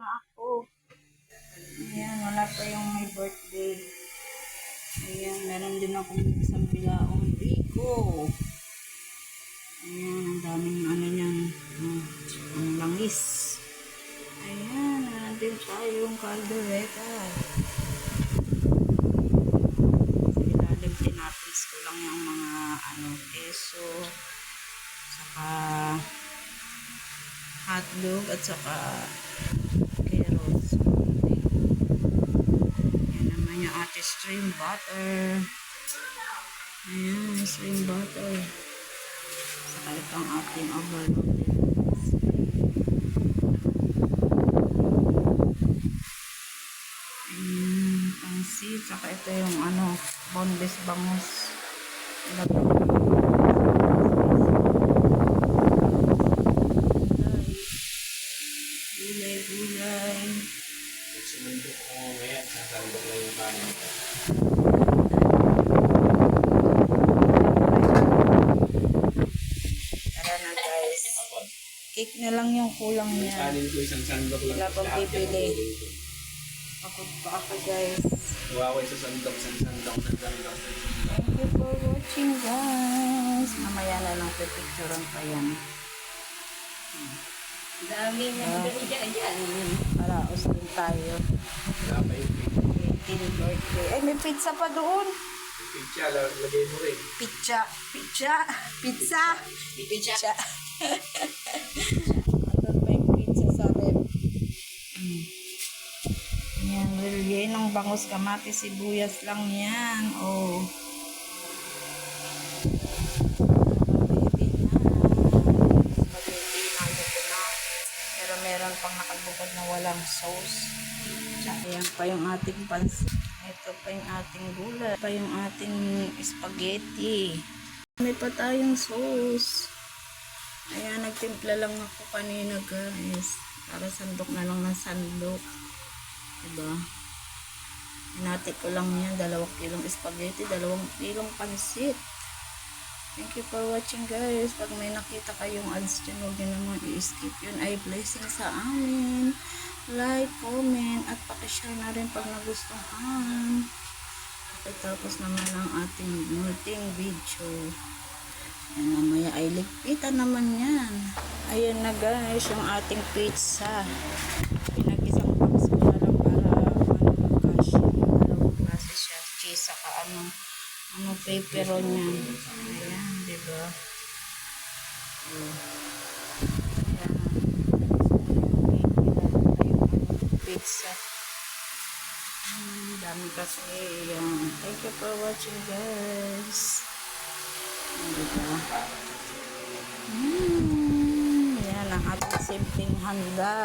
na ako. Ayan, wala pa yung may birthday. Ayan, meron din akong isang bilaong biko. Ayan, ang daming ano niyan. Ang langis. Ayan, meron din tayong kaldereta. Sa ilalim tinapis ko lang yung mga keso, saka hotdog at saka carrots. Yan naman yung ating stream butter. Ayan, stream butter. Saka itong ating overload. Ayan, pansit. Saka ito yung boneless bangus. Gulay. Sumundok ko ngayon, sasandok lang yung kanin. Tara na guys. Cake na lang yung kulang Yung niya. kanin ko isang sandok lang. Wala pang bibili. Pagod pa ako guys. Gawa ko isang sandok. Thank you for watching guys. Mamaya na lang pipicturean pa yan. Dami na dyan. Paraos din tayo. Wala pa yung pig. 18th birthday. Ay, may pizza pa doon. Pizza, lagay mo rin. Pizza. Pizza. Andun pa yung pizza sa rep. Yan, lagyan ng bangus, kamatis, sibuyas lang yan. Oh. Pero meron pang nakabukod na walang sauce. Ayan pa yung ating pansit. Ito pa yung ating gulay. Pa yung ating spaghetti. May pa tayong sauce. Ayan, nagtimpla lang ako kanina guys. Para sandok na lang ng sandok. Diba? Hinati ko lang yan. 2 kilong spaghetti, 2 kilong pansit. Thank you for watching guys. Pag may nakita kayong ads dyan, huwag nyo naman i-skip yun. Ay blessing sa amin. Like, comment, at pakishare na rin pag nagustuhan. Tapos naman ang ating multing video. Yan, mamaya ay ligpitan naman yan. Ayan na guys, yung ating pizza. Pinag-isang box ko na lang para magkasya. 2 klase siya. Cheese, saka pepperon yan. Ayan, diba? Ayan. Pizza. Dami kasi yan. Thank you for watching guys. Diba? Yan ang ating simpleng handa.